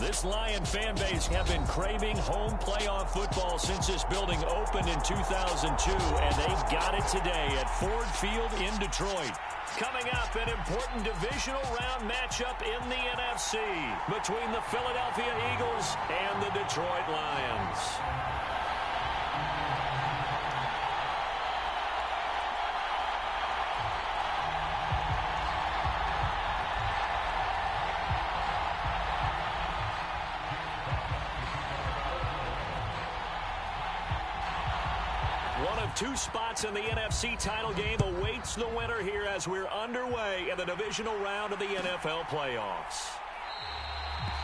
This Lion fan base have been craving home playoff football since this building opened in 2002, and they've got it today at Ford Field in Detroit. Coming up, an important divisional round matchup in the NFC between the Philadelphia Eagles and the Detroit Lions. Two spots in the NFC title game awaits the winner here as we're underway in the divisional round of the NFL playoffs.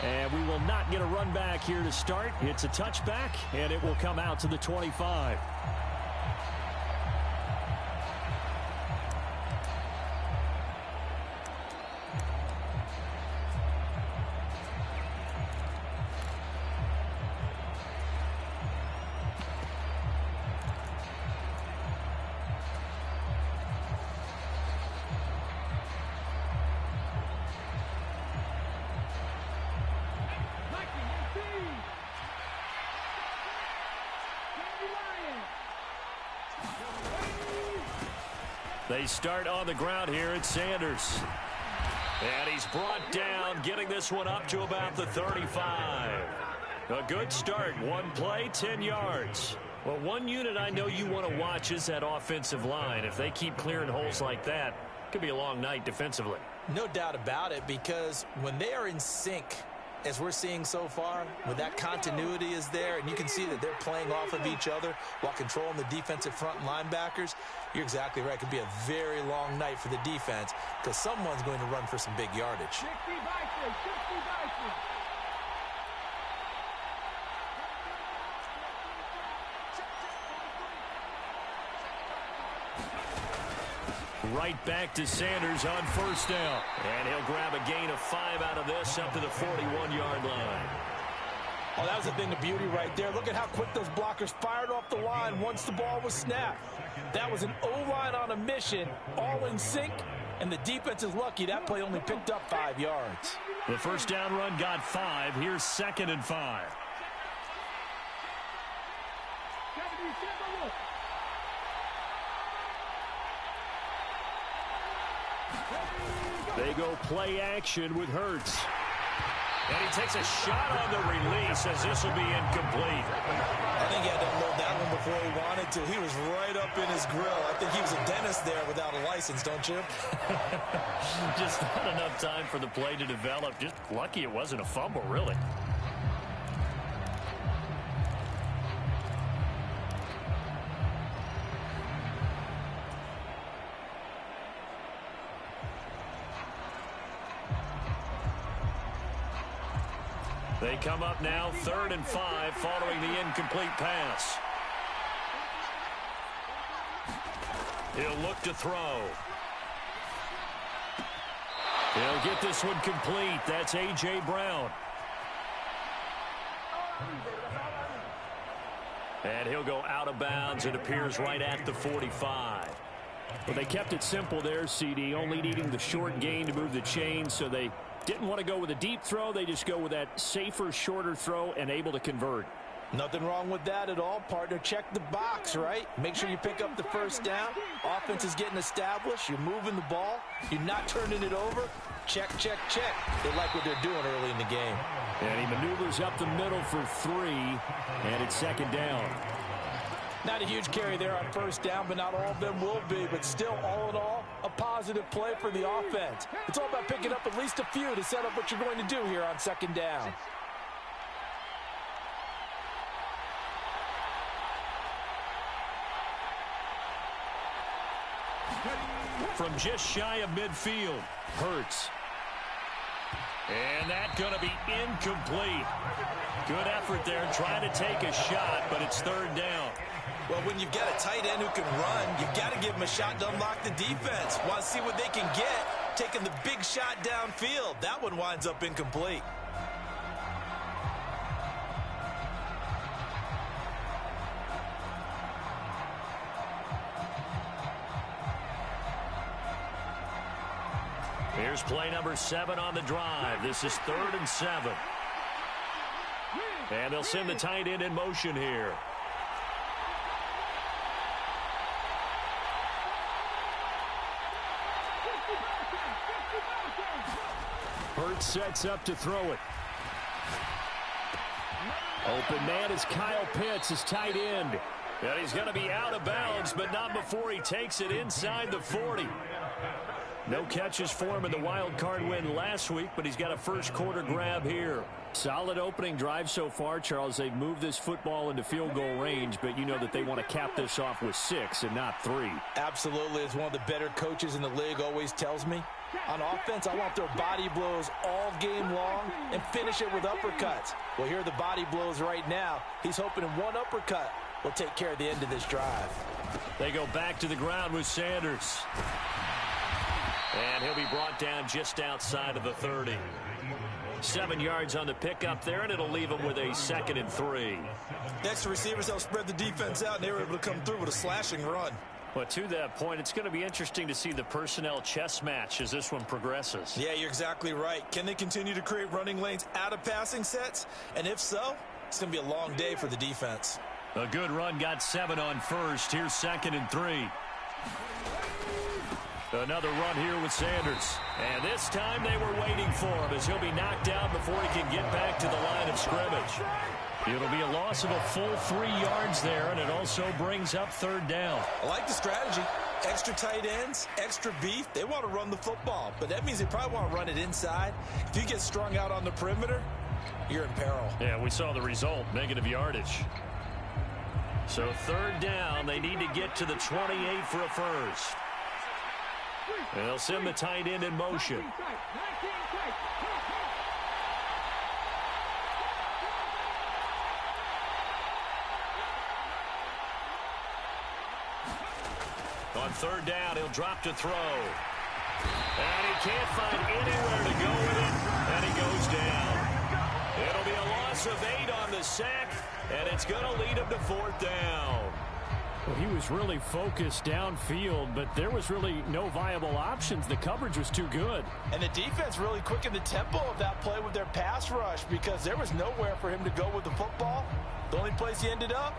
And we will not get a run back here to start. It's a touchback, and it will come out to the 25. They start on the ground here at Sanders. And he's brought down, getting this one up to about the 35. A good start. One play, 10 yards. Well, one unit I know you want to watch is that offensive line. If they keep clearing holes like that, it could be a long night defensively. No doubt about it, because when they are in sync, as we're seeing so far, when that continuity is there, and you can see that they're playing off of each other while controlling the defensive front linebackers, you're exactly right. It could be a very long night for the defense because someone's going to run for some big yardage. Right back to Sanders on first down. And he'll grab a gain of 5 out of this up to the 41-yard line. Oh, that was a thing of beauty right there. Look at how quick those blockers fired off the line once the ball was snapped. That was an O-line on a mission, all in sync, and the defense is lucky that play only picked up 5 yards. The first down run got 5. Here's 2nd and 5. They go play action with Hurts. And he takes a shot on the release as this will be incomplete. I think he had to unload that one before he wanted to. He was right up in his grill. I think he was a dentist there without a license, don't you? Just not enough time for the play to develop. Just lucky it wasn't a fumble, really. They come up now, 3rd and 5, following the incomplete pass. He'll look to throw. He'll get this one complete. That's A.J. Brown. And he'll go out of bounds. It appears right at the 45. Well, they kept it simple there, CD, only needing the short gain to move the chain, so they didn't want to go with a deep throw. They just go with that safer, shorter throw and able to convert. Nothing wrong with that at all, partner. Check the box, right? Make sure you pick up the first down. Offense is getting established. You're moving the ball. You're not turning it over. Check, check, check. They like what they're doing early in the game. And he maneuvers up the middle for 3, and it's 2nd down. Not a huge carry there on first down, but not all of them will be. But still, all in all, a positive play for the offense. It's all about picking up at least a few to set up what you're going to do here on 2nd down. From just shy of midfield, Hurts. And that's going to be incomplete. Good effort there trying to take a shot, but it's 3rd down. Well, when you've got a tight end who can run, you've got to give him a shot to unlock the defense. Want to see what they can get, taking the big shot downfield. That one winds up incomplete. Here's play number 7 on the drive. This is 3rd and 7. And they'll send the tight end in motion here. Hurts sets up to throw it. Open man is Kyle Pitts, his tight end. And he's going to be out of bounds, but not before he takes it inside the 40. No catches for him in the wild card win last week, but he's got a first quarter grab here. Solid opening drive so far, Charles. They've moved this football into field goal range, but you know that they want to cap this off with 6 and not 3. Absolutely. As one of the better coaches in the league always tells me, on offense, I want their body blows all game long and finish it with uppercuts. Well, here are the body blows right now. He's hoping in one uppercut will take care of the end of this drive. They go back to the ground with Sanders. And he'll be brought down just outside of the 30. 7 yards on the pickup there, and it'll leave him with a 2nd and 3. Next, the receivers help spread the defense out, and they were able to come through with a slashing run. But to that point, it's going to be interesting to see the personnel chess match as this one progresses. Yeah, you're exactly right. Can they continue to create running lanes out of passing sets? And if so, it's going to be a long day for the defense. A good run, got 7 on first. Here's 2nd and 3. Another run here with Sanders. And this time they were waiting for him as he'll be knocked out before he can get back to the line of scrimmage. It'll be a loss of a full 3 yards there, and it also brings up 3rd down. I like the strategy. Extra tight ends, extra beef. They want to run the football, but that means they probably want to run it inside. If you get strung out on the perimeter, you're in peril. Yeah, we saw the result, negative yardage. So 3rd down, they need to get to the 28 for a first. And they'll send the tight end in motion. On 3rd down, he'll drop to throw. And he can't find anywhere to go with it, and he goes down. It'll be a loss of 8 on the sack, and it's going to lead him to 4th down. Well, he was really focused downfield, but there was really no viable options. The coverage was too good. And the defense really quickened the tempo of that play with their pass rush because there was nowhere for him to go with the football. The only place he ended up,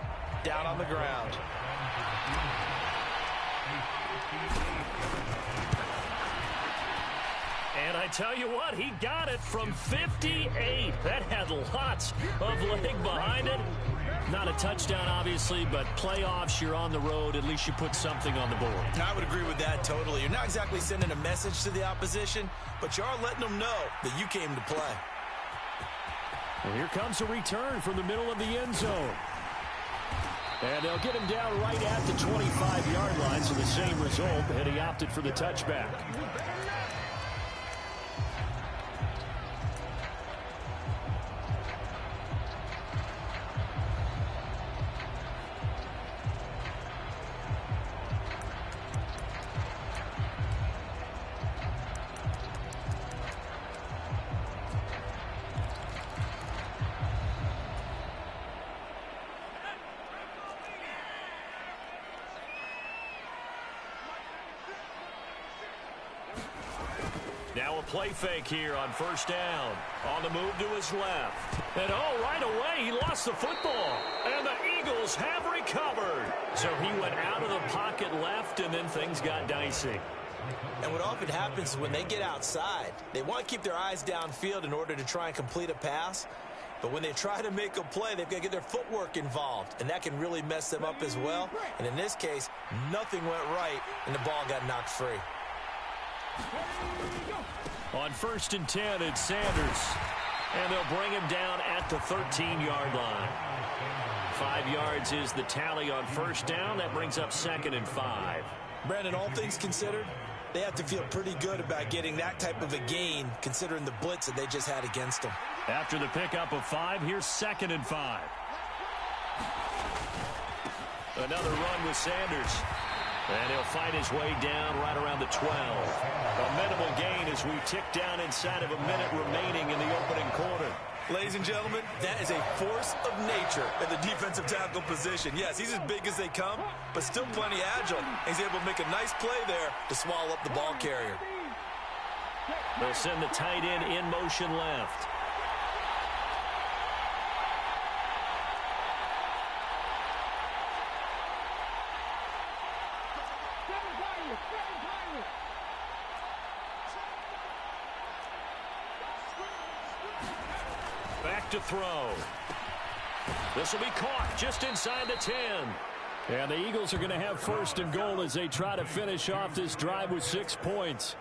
down on the ground. And I tell you what, he got it from 58. That had lots of leg behind it. Not a touchdown, obviously, but playoffs, you're on the road. At least you put something on the board. I would agree with that totally. You're not exactly sending a message to the opposition, but you are letting them know that you came to play. Well, here comes a return from the middle of the end zone. And they'll get him down right at the 25-yard line, so the same result, and he opted for the touchback. Now a play fake here on 1st down. On the move to his left. And right away he lost the football. And the Eagles have recovered. So he went out of the pocket left, and then things got dicey. And what often happens is when they get outside, they want to keep their eyes downfield in order to try and complete a pass. But when they try to make a play, they've got to get their footwork involved. And that can really mess them up as well. And in this case, nothing went right, and the ball got knocked free. On 1st and 10, it's Sanders. And they'll bring him down at the 13-yard line. 5 yards is the tally on 1st down. That brings up 2nd and 5. Brandon, all things considered, they have to feel pretty good about getting that type of a gain, considering the blitz that they just had against them. After the pickup of 5, here's 2nd and 5. Another run with Sanders. And he'll fight his way down right around the 12. A minimal gain as we tick down inside of a minute remaining in the opening quarter. Ladies and gentlemen, that is a force of nature in the defensive tackle position. Yes, he's as big as they come, but still plenty agile. He's able to make a nice play there to swallow up the ball carrier. They'll send the tight end in motion left. back to throw. This will be caught just inside the 10. And the Eagles are going to have first and goal as they try to finish off this drive with 6 points.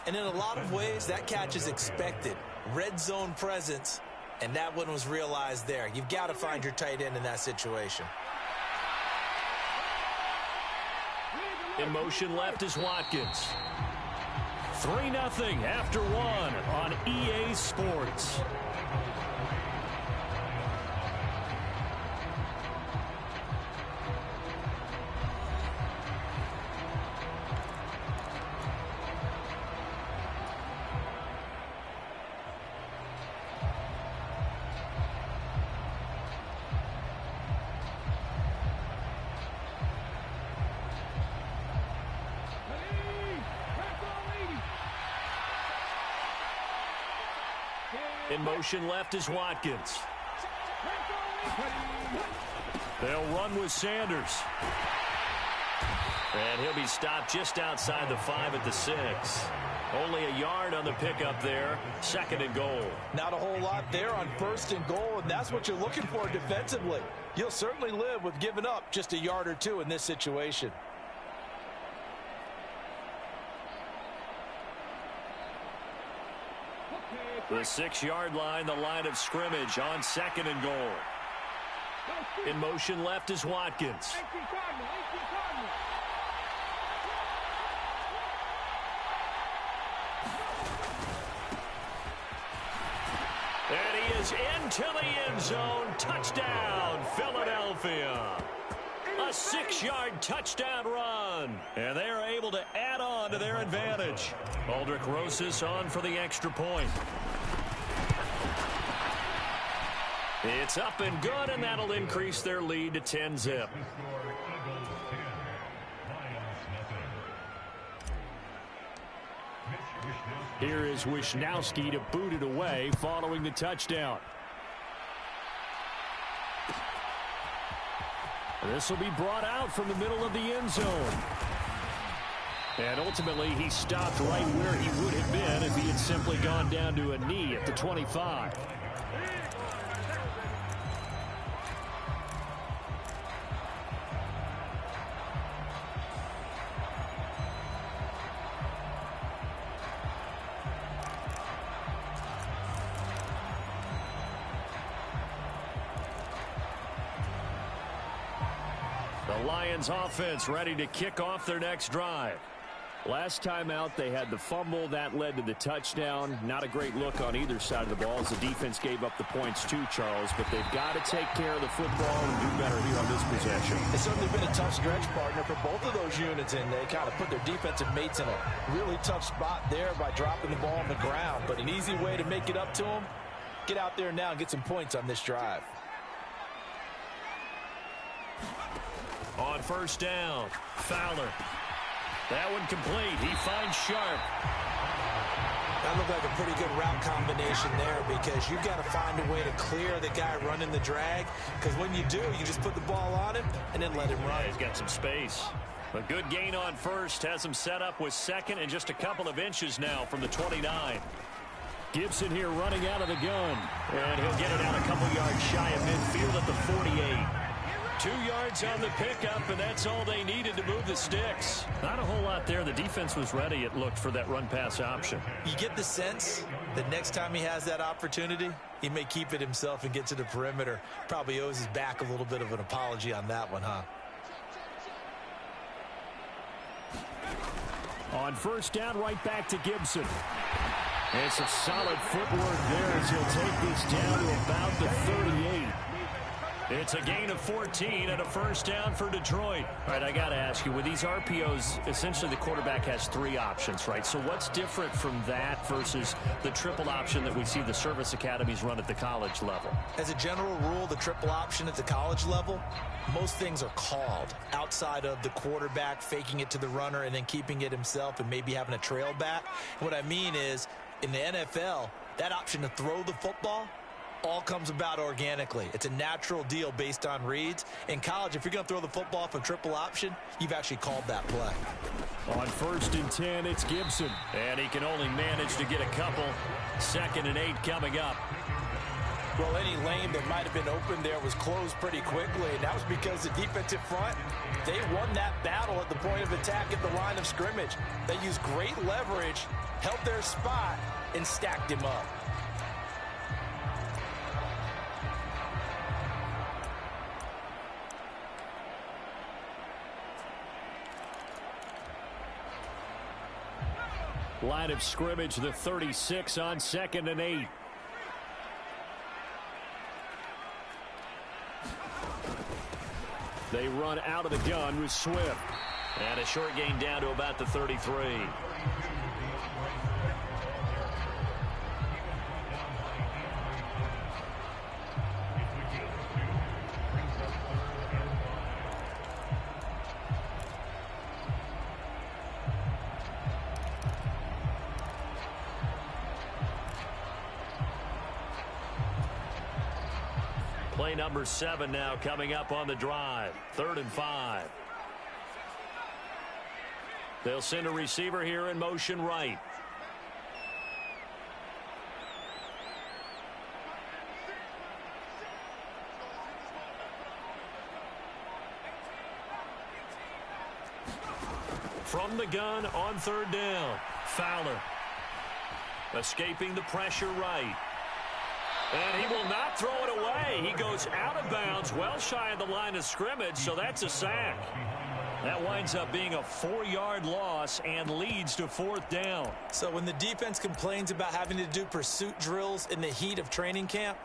And in a lot of ways, that catch is expected. Red zone presence, and that one was realized there. You've got to find your tight end in that situation. In motion left is Watkins. 3-0 after 1 on EA Sports. In motion left is Watkins. They'll run with Sanders. And he'll be stopped just outside the 5 at the 6. Only a yard on the pickup there. 2nd and goal. Not a whole lot there on 1st and goal, and that's what you're looking for defensively. You'll certainly live with giving up just a yard or 2 in this situation. The 6-yard line, the line of scrimmage on 2nd and goal. In motion left is Watkins. And he is into the end zone. Touchdown, Philadelphia. A 6-yard touchdown run. And they are able to add on to their advantage. Aldrich Rosas on for the extra point. It's up and good, and that'll increase their lead to 10-0. Here is Wisnowski to boot it away following the touchdown. This will be brought out from the middle of the end zone. And ultimately, he stopped right where he would have been if he had simply gone down to a knee at the 25. The Lions offense ready to kick off their next drive. Last time out, they had the fumble. That led to the touchdown. Not a great look on either side of the ball as the defense gave up the points too, Charles. But they've got to take care of the football and do better here on this possession. It's certainly been a tough stretch, partner, for both of those units, and they kind of put their defensive mates in a really tough spot there by dropping the ball on the ground. But an easy way to make it up to them, get out there now and get some points on this drive. On 1st down, Fowler. That one complete. He finds Sharp. That looked like a pretty good route combination there because you've got to find a way to clear the guy running the drag, because when you do, you just put the ball on him and then let him run. Yeah, he's got some space. A good gain on 1st has him set up with 2nd and just a couple of inches now from the 29. Gibson here running out of the gun. And he'll get it out a couple yards shy of midfield at the 48. 2 yards on the pickup, and that's all they needed to move the sticks. Not a whole lot there. The defense was ready, it looked, for that run-pass option. You get the sense that next time he has that opportunity, he may keep it himself and get to the perimeter. Probably owes his back a little bit of an apology on that one, huh? On 1st down, right back to Gibson. It's a solid footwork there as he'll take this down to about the 38. It's a gain of 14 and a 1st down for Detroit. All right, I got to ask you, with these RPOs, essentially the quarterback has 3 options, right? So what's different from that versus the triple option that we see the service academies run at the college level? As a general rule, the triple option at the college level, most things are called outside of the quarterback faking it to the runner and then keeping it himself and maybe having a trail back. What I mean is, in the NFL, that option to throw the football all comes about organically. It's a natural deal based on reads. In college, if you're going to throw the football from triple option, you've actually called that play. On 1st and 10, it's Gibson. And he can only manage to get a couple. 2nd and 8 coming up. Well, any lane that might have been open there was closed pretty quickly, and that was because the defensive front, they won that battle at the point of attack at the line of scrimmage. They used great leverage, held their spot, and stacked him up. Line of scrimmage, the 36 on 2nd and 8. They run out of the gun with Swift. And a short gain down to about the 33. Play number 7 now coming up on the drive. 3rd and 5. They'll send a receiver here in motion right. From the gun on 3rd down. Fowler. Escaping the pressure right. And he will not throw it away. He goes out of bounds, well shy of the line of scrimmage, so that's a sack. That winds up being a 4-yard loss and leads to 4th down. So when the defense complains about having to do pursuit drills in the heat of training camp,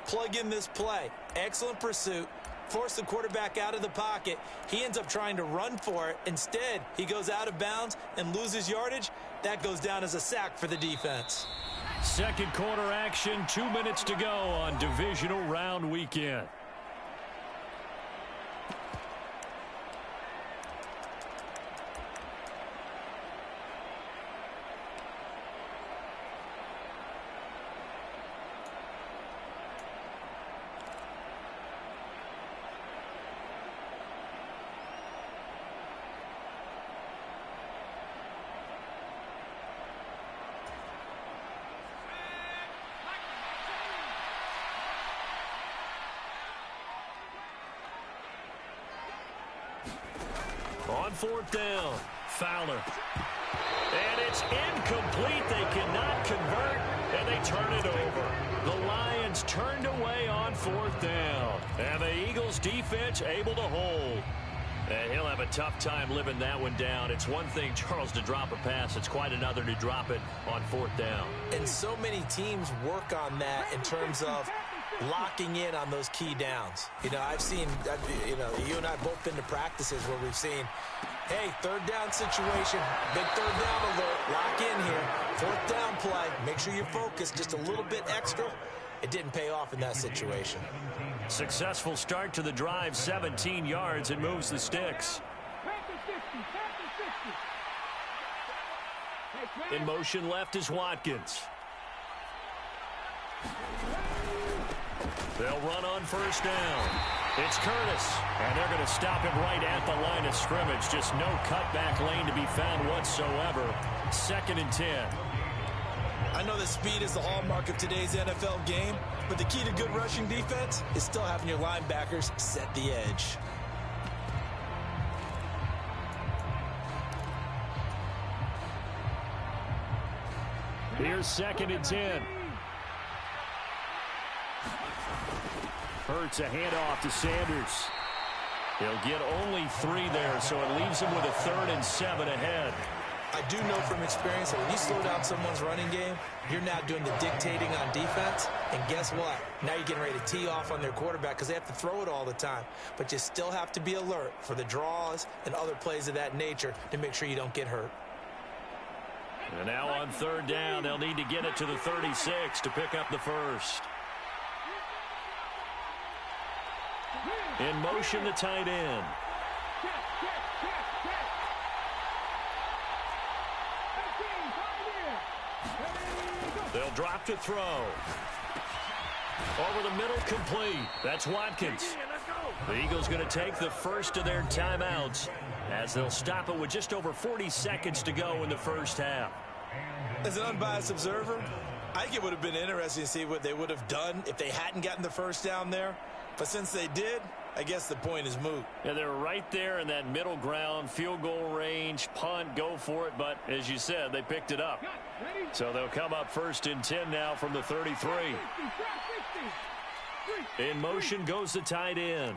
plug in this play. Excellent pursuit. Force the quarterback out of the pocket. He ends up trying to run for it. Instead, he goes out of bounds and loses yardage. That goes down as a sack for the defense. Second quarter action, 2 minutes to go on divisional round weekend. On 4th down, Fowler. And it's incomplete. They cannot convert, and they turn it over. The Lions turned away on 4th down. And the Eagles defense able to hold. And he'll have a tough time living that one down. It's one thing, Charles, to drop a pass. It's quite another to drop it on 4th down. And so many teams work on that in terms of locking in on those key downs. You know, I've seen, you and I both been to practices where we've seen, hey, 3rd down situation, big 3rd down alert, lock in here, 4th down play, make sure you focus just a little bit extra. It didn't pay off in that situation. Successful start to the drive, 17 yards, and moves the sticks. In motion left is Watkins. They'll run on 1st down. It's Curtis, and they're going to stop him right at the line of scrimmage. Just no cutback lane to be found whatsoever. 2nd and 10. I know that speed is the hallmark of today's NFL game, but the key to good rushing defense is still having your linebackers set the edge. Here's 2nd and 10. Hurts a handoff to Sanders. He'll get only 3 there, so it leaves him with a 3rd and 7 ahead. I do know from experience that when you slow down someone's running game, you're now doing the dictating on defense. And guess what? Now you're getting ready to tee off on their quarterback because they have to throw it all the time. But you still have to be alert for the draws and other plays of that nature to make sure you don't get hurt. And now on 3rd down, they'll need to get it to the 36 to pick up the first. In motion, the tight end. They'll drop to throw. Over the middle, complete. That's Watkins. The Eagles going to take the first of their timeouts as they'll stop it with just over 40 seconds to go in the first half. As an unbiased observer, I think it would have been interesting to see what they would have done if they hadn't gotten the first down there. But since they did, I guess the point is moot. Yeah, they're right there in that middle ground, field goal range, punt, go for it. But as you said, they picked it up. So they'll come up 1st and 10 now from the 33. In motion goes the tight end.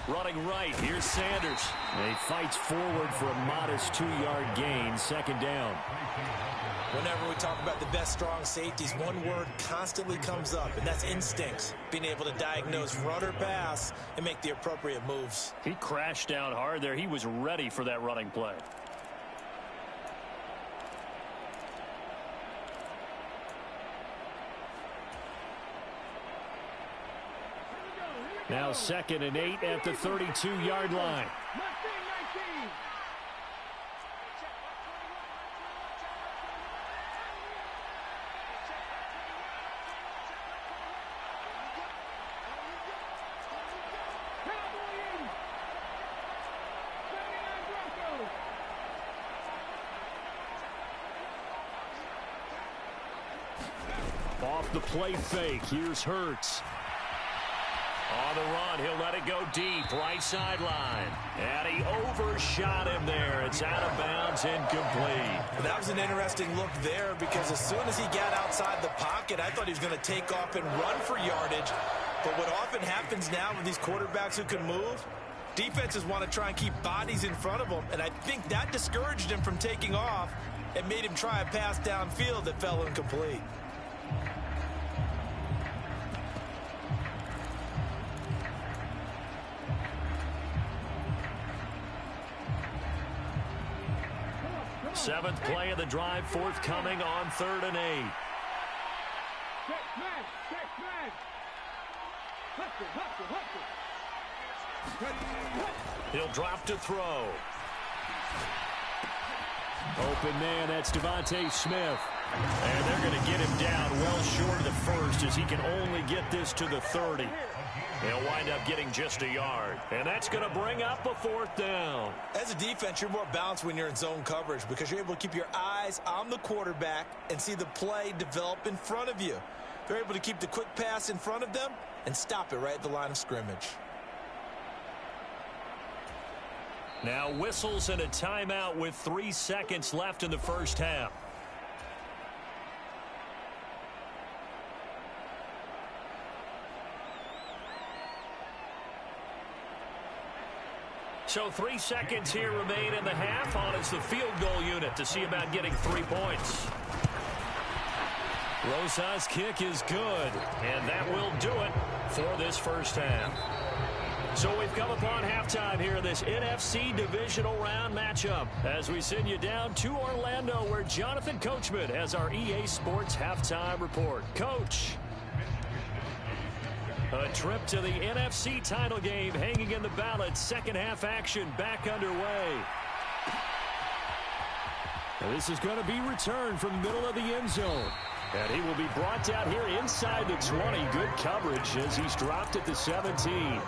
Running right, here's Sanders. He fights forward for a modest 2-yard gain, 2nd down. Whenever we talk about the best strong safeties, one word constantly comes up, and that's instincts. Being able to diagnose run or pass and make the appropriate moves. He crashed down hard there. He was ready for that running play. Now 2nd and 8 at the 32-yard line. Off the play fake, here's Hurts. On the run, he'll let it go deep, right sideline. And he overshot him there. It's out of bounds, incomplete. That was an interesting look there because as soon as he got outside the pocket, I thought he was going to take off and run for yardage. But what often happens now with these quarterbacks who can move, defenses want to try and keep bodies in front of them. And I think that discouraged him from taking off and made him try a pass downfield that fell incomplete. Seventh play of the drive forthcoming on 3rd and 8. He'll drop to throw. Open man, that's Devontae Smith. And they're going to get him down well short of the first as he can only get this to the 30. He'll wind up getting just a yard. And that's going to bring up a 4th down. As a defense, you're more balanced when you're in zone coverage because you're able to keep your eyes on the quarterback and see the play develop in front of you. They're able to keep the quick pass in front of them and stop it right at the line of scrimmage. Now whistles and a timeout with 3 seconds left in the first half. So 3 seconds here remain in the half. On it's the field goal unit to see about getting 3 points. Rosa's kick is good, and that will do it for this first half. So we've come upon halftime here in this NFC divisional round matchup as we send you down to Orlando where Jonathan Coachman has our EA Sports halftime report. Coach. A trip to the NFC title game hanging in the balance. Second half action back underway. Now this is going to be returned from the middle of the end zone. And he will be brought down here inside the 20. Good coverage as he's dropped at the 17.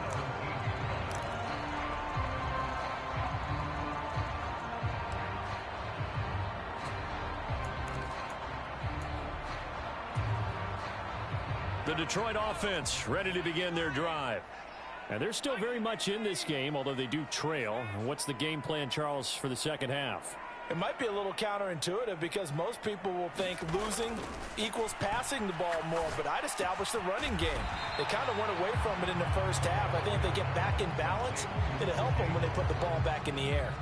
The Detroit offense ready to begin their drive. And they're still very much in this game, although they do trail. What's the game plan, Charles, for the second half? It might be a little counterintuitive because most people will think losing equals passing the ball more, but I'd establish the running game. They kind of went away from it in the first half. I think if they get back in balance, it'll help them when they put the ball back in the air.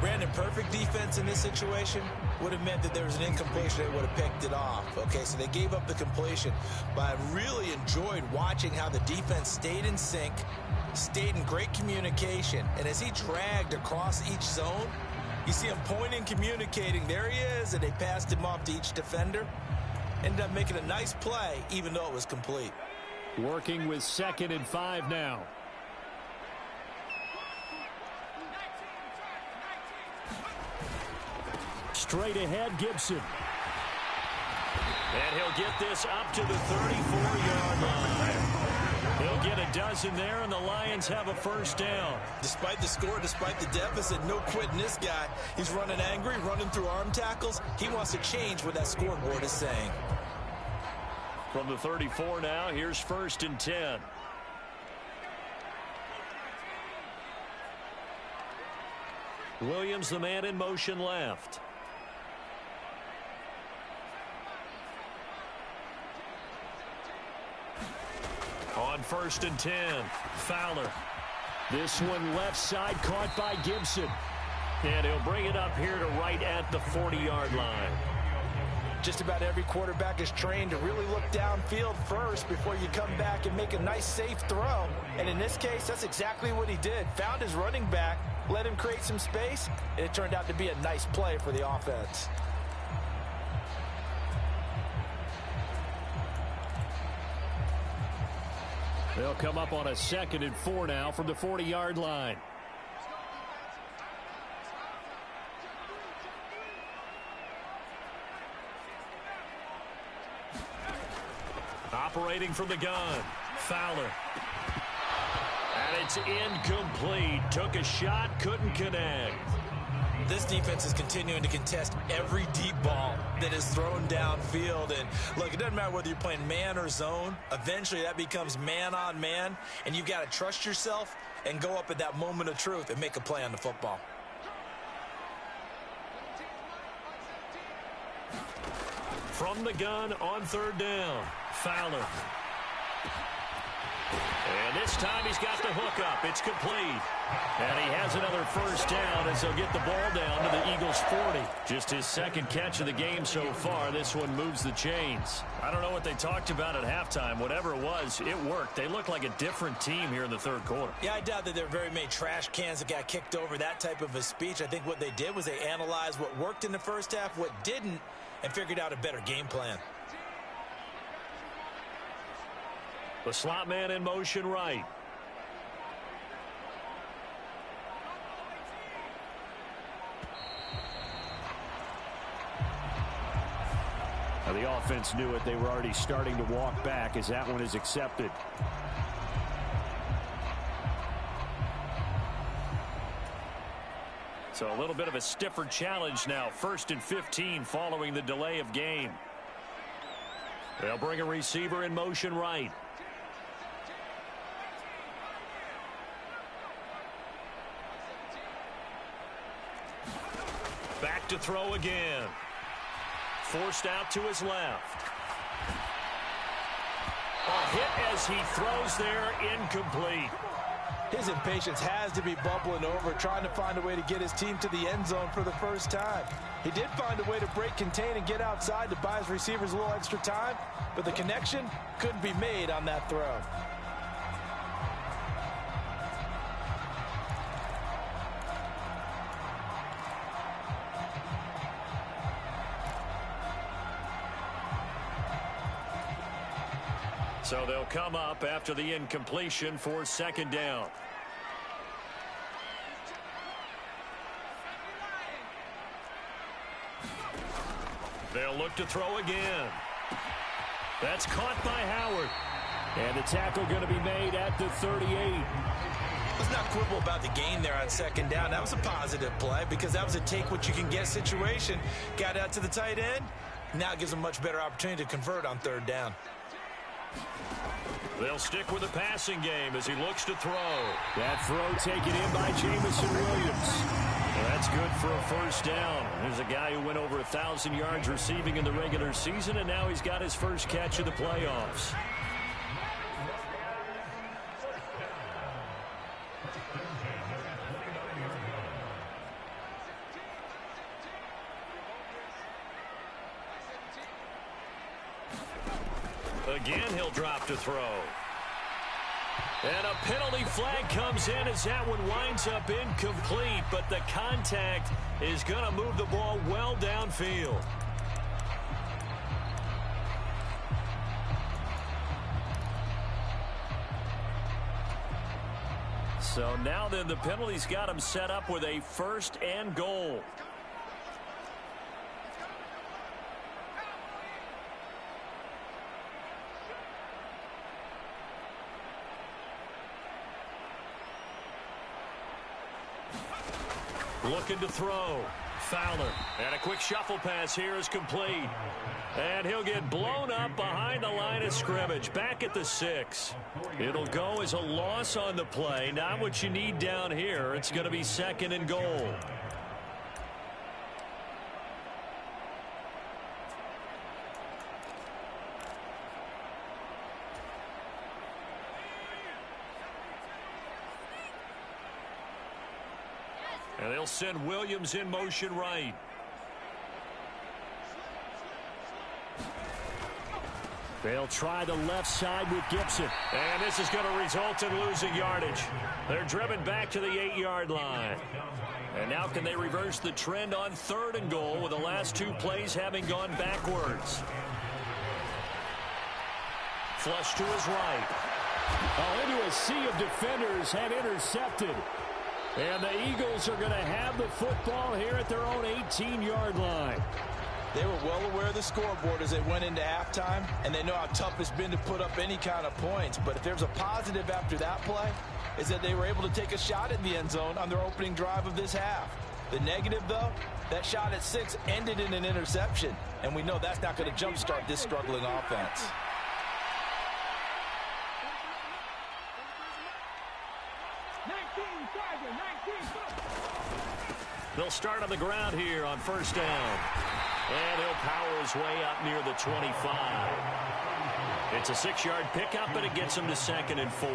Brandon, perfect defense in this situation would have meant that there was an incompletion. They would have picked it off. Okay, so they gave up the completion. But I really enjoyed watching how the defense stayed in sync, stayed in great communication. And as he dragged across each zone, you see him pointing, communicating. There he is, and they passed him off to each defender. Ended up making a nice play, even though it was complete. Working with 2nd and 5 now. Straight ahead, Gibson. And he'll get this up to the 34-yard line. He'll get a dozen there, and the Lions have a first down. Despite the score, despite the deficit, no quitting this guy. He's running angry, running through arm tackles. He wants to change what that scoreboard is saying. From the 34 now, here's 1st and 10. Williams, the man in motion left. On 1st and 10, Fowler. This one left side caught by Gibson. And he'll bring it up here to right at the 40-yard line. Just about every quarterback is trained to really look downfield first before you come back and make a nice, safe throw. And in this case, that's exactly what he did. Found his running back, let him create some space, and it turned out to be a nice play for the offense. They'll come up on a 2nd and 4 now from the 40-yard line. Operating from the gun, Fowler. And it's incomplete. Took a shot, couldn't connect. This defense is continuing to contest every deep ball that is thrown downfield. And look, it doesn't matter whether you're playing man or zone. Eventually that becomes man on man, and you've got to trust yourself and go up at that moment of truth and make a play on the football. From the gun on 3rd down, Fowler. And this time he's got the hook up. It's complete. And he has another first down as they'll get the ball down to the Eagles' 40. Just his 2nd catch of the game so far. This one moves the chains. I don't know what they talked about at halftime. Whatever it was, it worked. They look like a different team here in the 3rd quarter. Yeah, I doubt that there are very many trash cans that got kicked over that type of a speech. I think what they did was they analyzed what worked in the first half, what didn't, and figured out a better game plan. The slot man in motion right. Now the offense knew it. They were already starting to walk back as that one is accepted. So a little bit of a stiffer challenge now. 1st and 15 following the delay of game. They'll bring a receiver in motion right. Back to throw again. Forced out to his left. A hit as he throws there, incomplete. His impatience has to be bubbling over, trying to find a way to get his team to the end zone for the first time. He did find a way to break contain and get outside to buy his receivers a little extra time, but the connection couldn't be made on that throw. So they'll come up after the incompletion for 2nd down. They'll look to throw again. That's caught by Howard. And the tackle going to be made at the 38. Let's not quibble about the gain there on 2nd down. That was a positive play because that was a take-what-you-can-get situation. Got out to the tight end. Now it gives them a much better opportunity to convert on 3rd down. They'll stick with the passing game as he looks to throw. That throw taken in by Jamison Williams. Well, that's good for a first down. There's a guy who went over 1,000 yards receiving in the regular season, and now he's got his first catch of the playoffs. Again, he'll drop to throw. And a penalty flag comes in as that one winds up incomplete, but the contact is going to move the ball well downfield. So now then the penalty's got him set up with a 1st and goal. Looking to throw. Fowler. And a quick shuffle pass here is complete. And he'll get blown up behind the line of scrimmage. Back at the 6. It'll go as a loss on the play. Not what you need down here. It's going to be 2nd and goal. And they'll send Williams in motion right. They'll try the left side with Gibson. And this is going to result in losing yardage. They're driven back to the 8-yard line. And now can they reverse the trend on 3rd and goal with the last 2 plays having gone backwards? Flush to his right. Oh, into a sea of defenders and intercepted. And the Eagles are going to have the football here at their own 18-yard line. They were well aware of the scoreboard as they went into halftime, and they know how tough it's been to put up any kind of points. But if there's a positive after that play, is that they were able to take a shot at the end zone on their opening drive of this half. The negative, though, that shot at 6 ended in an interception, and we know that's not going to jumpstart this struggling offense. They'll start on the ground here on 1st down. And he'll power his way up near the 25. It's a 6-yard pickup, and it gets him to 2nd and 4.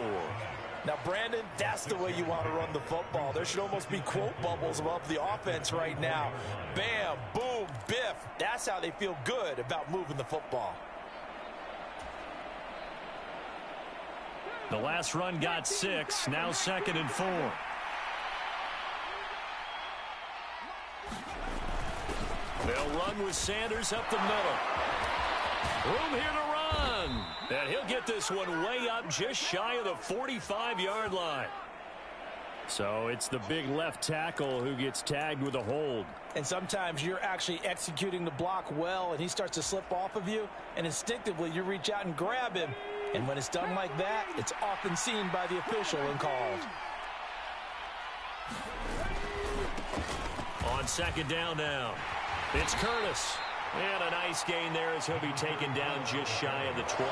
Now, Brandon, that's the way you want to run the football. There should almost be quote bubbles above the offense right now. Bam, boom, biff. That's how they feel good about moving the football. The last run got 6, now 2nd and 4. They'll run with Sanders up the middle. Room here to run. And he'll get this one way up just shy of the 45-yard line. So it's the big left tackle who gets tagged with a hold. And sometimes you're actually executing the block well, and he starts to slip off of you, and instinctively you reach out and grab him. And when it's done like that, it's often seen by the official and called. On 2nd down now. It's Curtis. And a nice gain there as he'll be taken down just shy of the 20.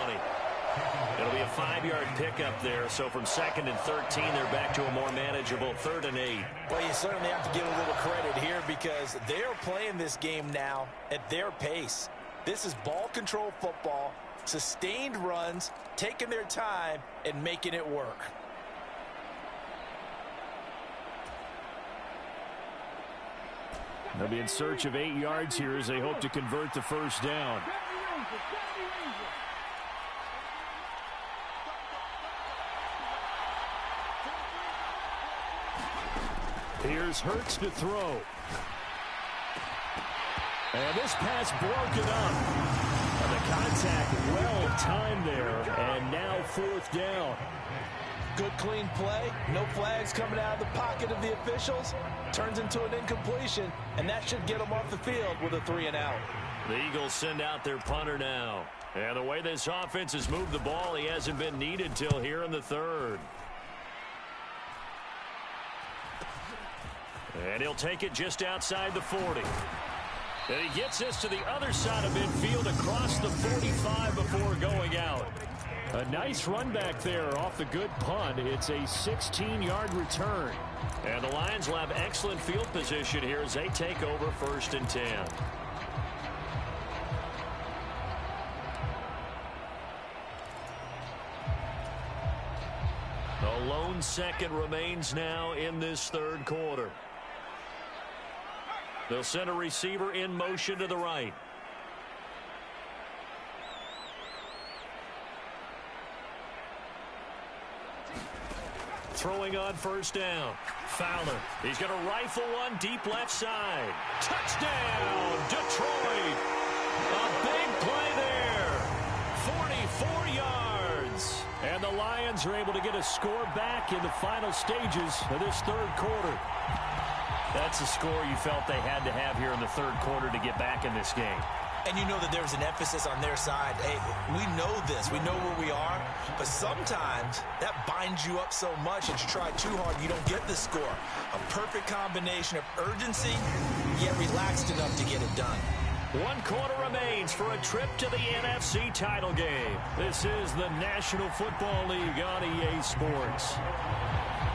It'll be a 5-yard pickup there. So from 2nd and 13, they're back to a more manageable 3rd and 8. Well, you certainly have to give a little credit here because they're playing this game now at their pace. This is ball control football, sustained runs, taking their time, and making it work. They'll be in search of 8 yards here as they hope to convert the 1st down. Here's Hurts to throw. And this pass broken up. And the contact well timed there. And now 4th down. Good, clean play. No flags coming out of the pocket of the officials. Turns into an incompletion, and that should get them off the field with a 3-and-out. The Eagles send out their punter now. And the way this offense has moved the ball, he hasn't been needed till here in the 3rd. And he'll take it just outside the 40. And he gets this to the other side of midfield across the 45 before going out. A nice run back there off the good punt. It's a 16-yard return. And the Lions will have excellent field position here as they take over 1st and 10. The lone second remains now in this 3rd quarter. They'll send a receiver in motion to the right. Throwing on 1st down. Fowler. He's going to rifle one deep left side. Touchdown, Detroit. A big play there. 44 yards. And the Lions are able to get a score back in the final stages of this 3rd quarter. That's the score you felt they had to have here in the 3rd quarter to get back in this game. And you know that there's an emphasis on their side. Hey, we know this. We know where we are. But sometimes that binds you up so much that you try too hard, you don't get the score. A perfect combination of urgency, yet relaxed enough to get it done. 1 quarter remains for a trip to the NFC title game. This is the National Football League on EA Sports.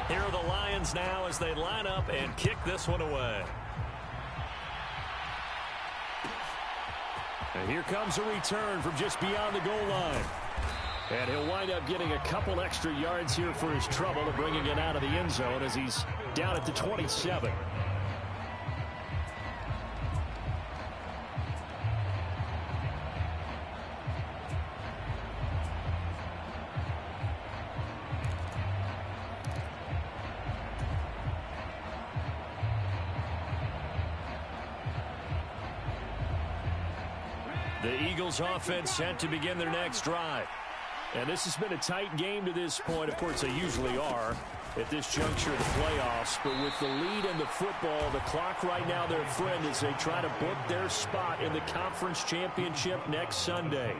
Here are the Lions now as they line up and kick this one away. And here comes a return from just beyond the goal line. And he'll wind up getting a couple extra yards here for his trouble of bringing it out of the end zone as he's down at the 27. The Eagles offense set to begin their next drive. And this has been a tight game to this point. Of course, they usually are at this juncture of the playoffs. But with the lead in the football, the clock right now, their friend, as they try to book their spot in the conference championship next Sunday.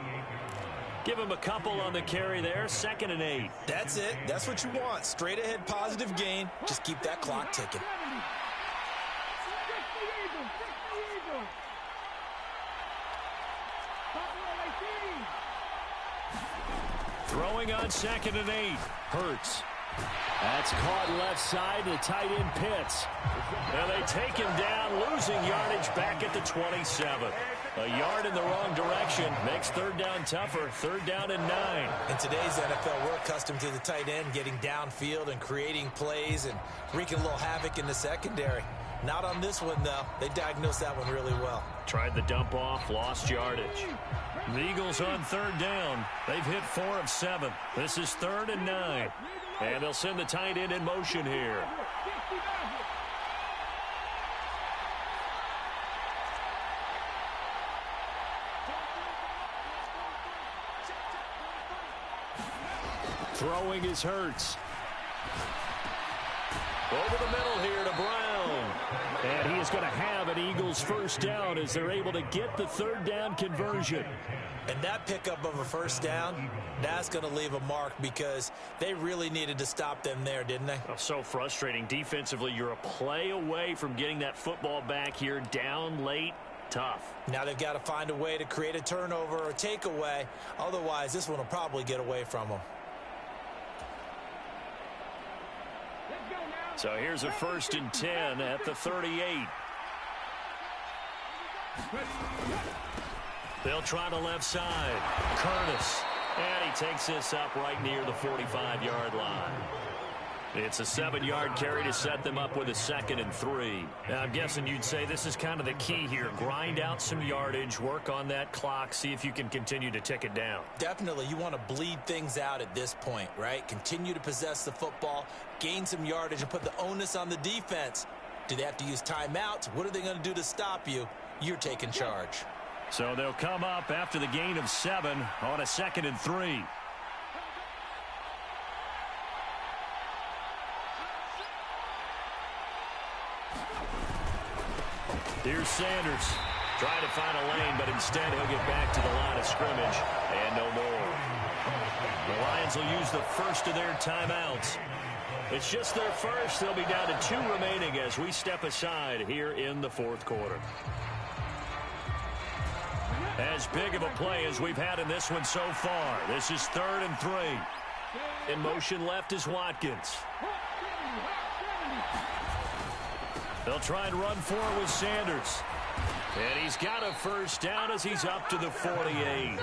Give them a couple on the carry there, 2nd and 8. That's it. That's what you want. Straight ahead, positive gain. Just keep that clock ticking. Throwing on 2nd and 8. Hurts. That's caught left side. The tight end Pitts. And they take him down, losing yardage back at the 27. A yard in the wrong direction makes 3rd down tougher. 3rd down and 9. In today's NFL, we're accustomed to the tight end getting downfield and creating plays and wreaking a little havoc in the secondary. Not on this one, though. They diagnosed that one really well. Tried the dump off, lost yardage. The Eagles on 3rd down. They've hit 4 of 7. This is 3rd and 9. And they'll send the tight end in motion here. Throwing is Hurts. Over the middle here to Brown. And he is going to have an Eagles 1st down as they're able to get the 3rd down conversion. And that pickup of a 1st down, that's going to leave a mark because they really needed to stop them there, didn't they? Oh, so frustrating. Defensively, you're a play away from getting that football back here down late. Tough. Now they've got to find a way to create a turnover or takeaway. Otherwise, this one will probably get away from them. So here's a 1st and 10 at the 38. They'll try the left side. Curtis. And he takes this up right near the 45-yard line. It's a 7-yard carry to set them up with a 2nd and 3. Now, I'm guessing you'd say this is kind of the key here. Grind out some yardage, work on that clock, see if you can continue to tick it down. Definitely. You want to bleed things out at this point, right? Continue to possess the football, gain some yardage, and put the onus on the defense. Do they have to use timeouts? What are they going to do to stop you? You're taking charge. So they'll come up after the gain of 7 on a 2nd and 3. Here's Sanders trying to find a lane, but instead he'll get back to the line of scrimmage and no more. The Lions will use the first of their timeouts. It's just their first. They'll be down to 2 remaining as we step aside here in the 4th quarter. As big of a play as we've had in this one so far. This is 3rd and 3. In motion left is Watkins. They'll try and run for it with Sanders. And he's got a 1st down as he's up to the 48.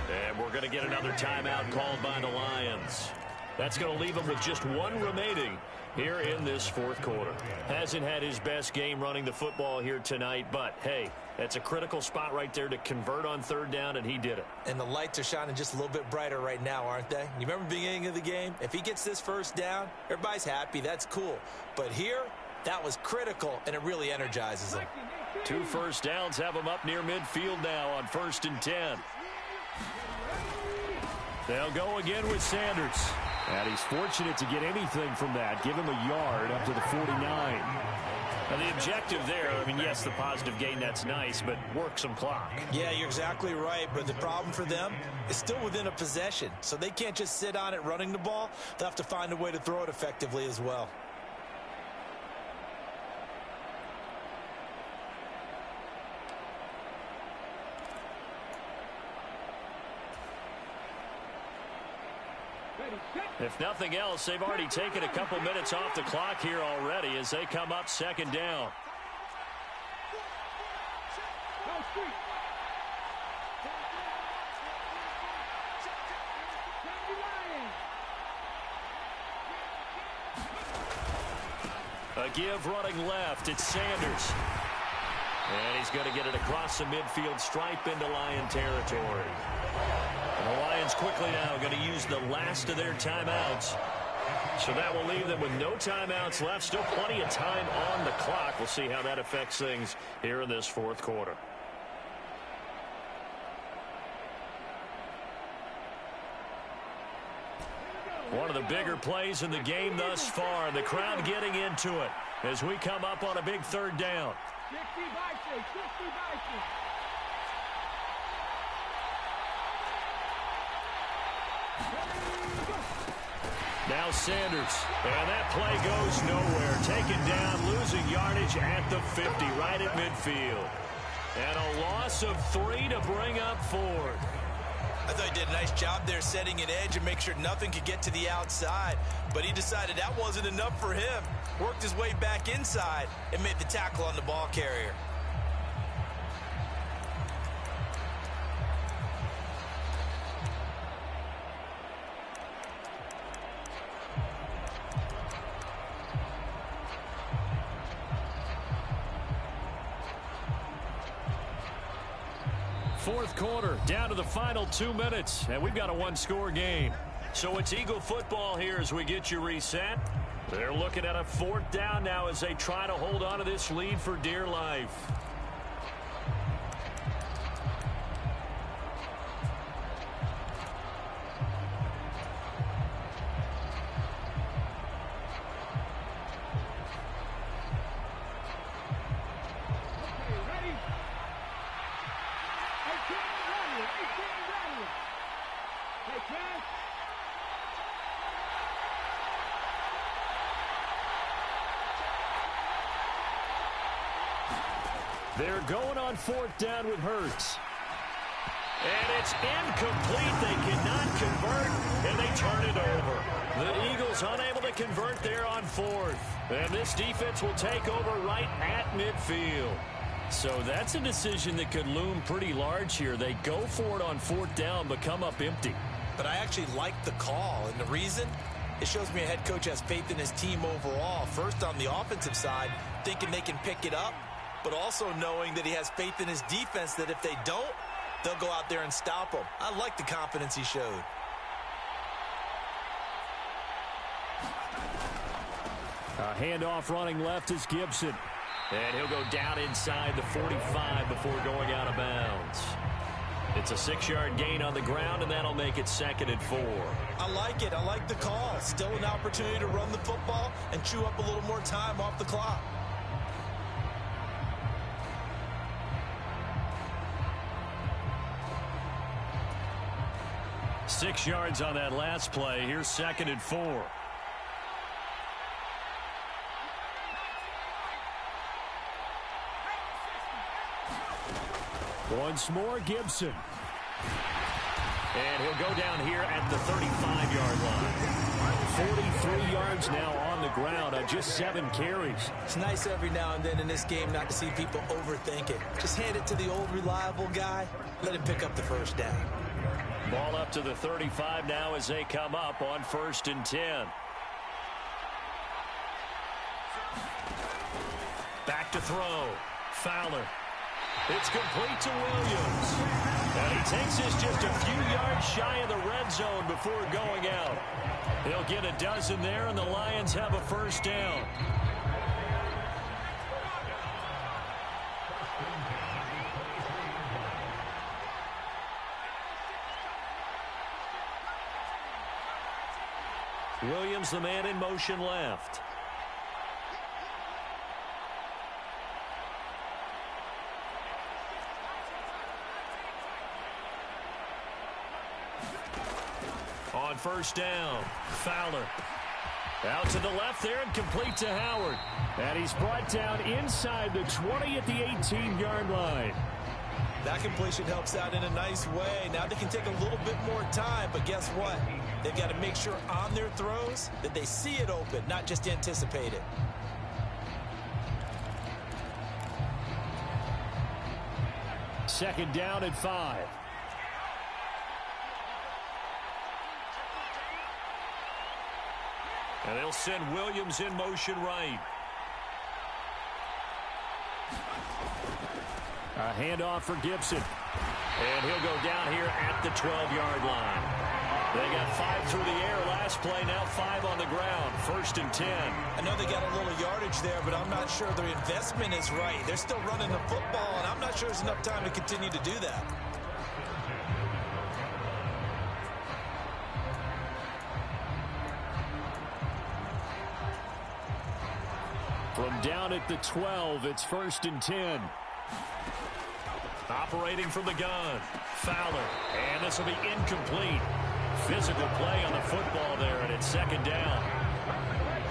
And we're going to get another timeout called by the Lions. That's going to leave them with just 1 remaining here in this 4th quarter. Hasn't had his best game running the football here tonight, but hey, that's a critical spot right there to convert on 3rd down, and he did it. And the lights are shining just a little bit brighter right now, aren't they? You remember the beginning of the game? If he gets this 1st down, everybody's happy. That's cool. But here, that was critical, and it really energizes them. 2 first downs have them up near midfield now on 1st and 10. They'll go again with Sanders. And he's fortunate to get anything from that. Give him a yard up to the 49. And the objective there, I mean, yes, the positive gain, that's nice, but work some clock. Yeah, you're exactly right, but the problem for them is still within a possession, so they can't just sit on it running the ball. They'll have to find a way to throw it effectively as well. If nothing else, they've already taken a couple minutes off the clock here already as they come up second down. A give running left. It's Sanders. And he's going to get it across the midfield stripe into Lion territory. And the Lions quickly now going to use the last of their timeouts. So that will leave them with no timeouts left. Still plenty of time on the clock. We'll see how that affects things here in this fourth quarter. One of the bigger plays in the game thus far. The crowd getting into it as we come up on a big third down. Now Sanders, and that play goes nowhere. Taken down, losing yardage at the 50, right at midfield. And a loss of 3 to bring up Ford. I thought he did a nice job there setting an edge and make sure nothing could get to the outside. But he decided that wasn't enough for him. Worked his way back inside and made the tackle on the ball carrier. Fourth quarter, down to the final 2 minutes, and we've got a one-score game. So it's Eagle football here as we get you reset. They're looking at a fourth down now as they try to hold on to this lead for dear life. They're going on fourth down with Hurts. And it's incomplete. They cannot convert, and they turn it over. The Eagles unable to convert there on fourth. And this defense will take over right at midfield. So that's a decision that could loom pretty large here. They go for it on fourth down, but come up empty. But I actually like the call, and the reason? It shows me a head coach has faith in his team overall. First on the offensive side, thinking they can pick it up, but also knowing that he has faith in his defense that if they don't, they'll go out there and stop them. I like the confidence he showed. A handoff running left is Gibson. And he'll go down inside the 45 before going out of bounds. It's a 6-yard gain on the ground, and that'll make it 2nd and 4. I like it. I like the call. Still an opportunity to run the football and chew up a little more time off the clock. Six yards on that last play. Here's 2nd and 4. Once more, Gibson. And he'll go down here at the 35-yard line. 43 yards now on the ground on just 7 carries. It's nice every now and then in this game not to see people overthink it. Just hand it to the old reliable guy. Let him pick up the first down. Ball up to the 35 now as they come up on 1st and 10. Back to throw. Fowler. It's complete to Williams. And he takes this just a few yards shy of the red zone before going out. He'll get a dozen there, and the Lions have a first down. Williams, the man in motion left. first down. Fowler out to the left there and complete to Howard. And he's brought down inside the 20 at the 18-yard line. That completion helps out in a nice way. Now they can take a little bit more time, but guess what? They've got to make sure on their throws that they see it open, not just anticipate it. Second down and 5. And they'll send Williams in motion right. A handoff for Gibson. And he'll go down here at the 12-yard line. They got 5 through the air last play, now 5 on the ground. First and 10. I know they got a little yardage there, but I'm not sure their investment is right. They're still running the football, and I'm not sure there's enough time to continue to do that. From down at the 12, it's first and 10. Operating from the gun. Fowler. And this will be incomplete. Physical play on the football there, and it's second down.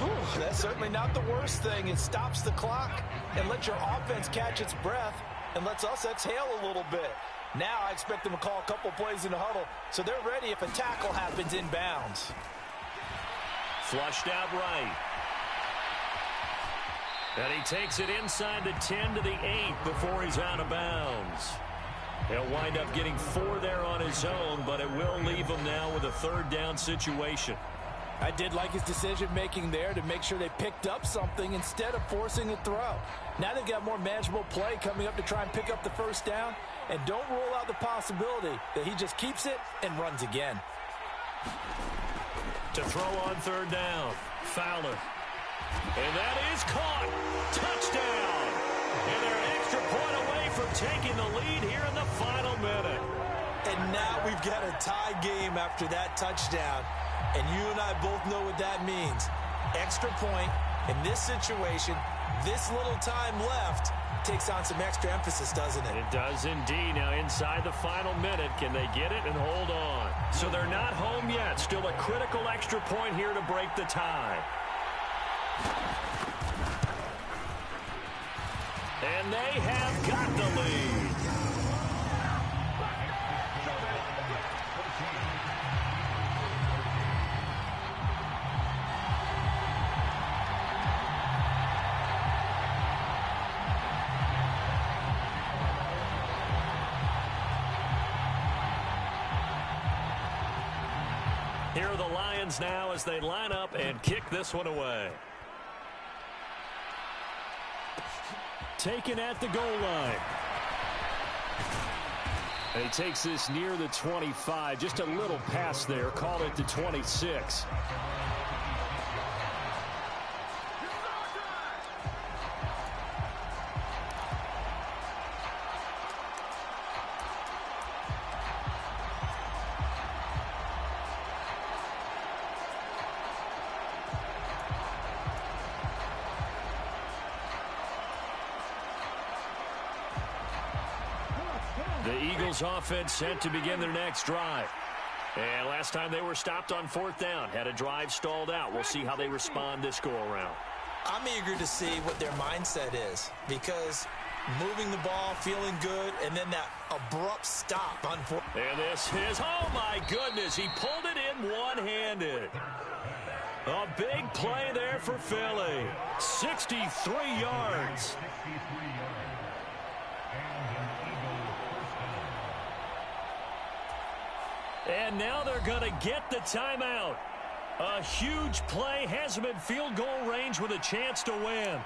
Whew, that's certainly not the worst thing. It stops the clock and lets your offense catch its breath and lets us exhale a little bit. Now I expect them to call a couple plays in the huddle so they're ready if a tackle happens inbounds. Flushed out right. And he takes it inside the 10 to the 8 before he's out of bounds. He'll wind up getting 4 there on his own, but it will leave him now with a third down situation. I did like his decision-making there to make sure they picked up something instead of forcing a throw. Now they've got more manageable play coming up to try and pick up the first down, and don't rule out the possibility that he just keeps it and runs again. To throw on third down, Fowler. And that is caught. Touchdown. And they're an extra point away from taking the lead here in the final minute. And now we've got a tie game after that touchdown. And you and I both know what that means. Extra point in this situation, this little time left, takes on some extra emphasis, doesn't it? It does indeed. Now inside the final minute, can they get it and hold on? So they're not home yet. Still a critical extra point here to break the tie. And they have got the lead. Here are the Lions now as they line up and kick this one away. Taken at the goal line. And he takes this near the 25. Just a little pass there. Call it the 26. The Eagles offense set to begin their next drive. And last time they were stopped on fourth down, had a drive stalled out. We'll see how they respond this go-around. I'm eager to see what their mindset is, because moving the ball, feeling good, and then that abrupt stop. And this is, oh my goodness, he pulled it in one-handed. A big play there for Philly. 63 yards. And now they're going to get the timeout. A huge play has them in field goal range with a chance to win.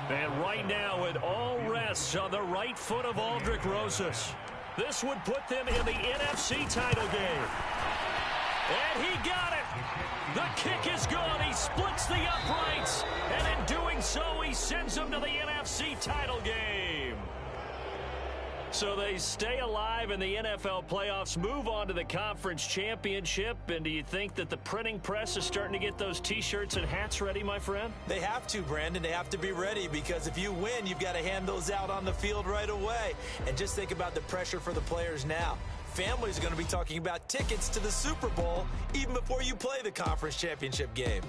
And right now it all rests on the right foot of Aldrick Rosas. This would put them in the NFC title game. And he got it. The kick is good. He splits the uprights. And in doing so, he sends them to the NFC title game. So they stay alive in the NFL playoffs, move on to the conference championship. And do you think that the printing press is starting to get those T-shirts and hats ready, my friend? They have to, Brandon. They have to be ready because if you win, you've got to hand those out on the field right away. And just think about the pressure for the players now. Families are going to be talking about tickets to the Super Bowl even before you play the conference championship game.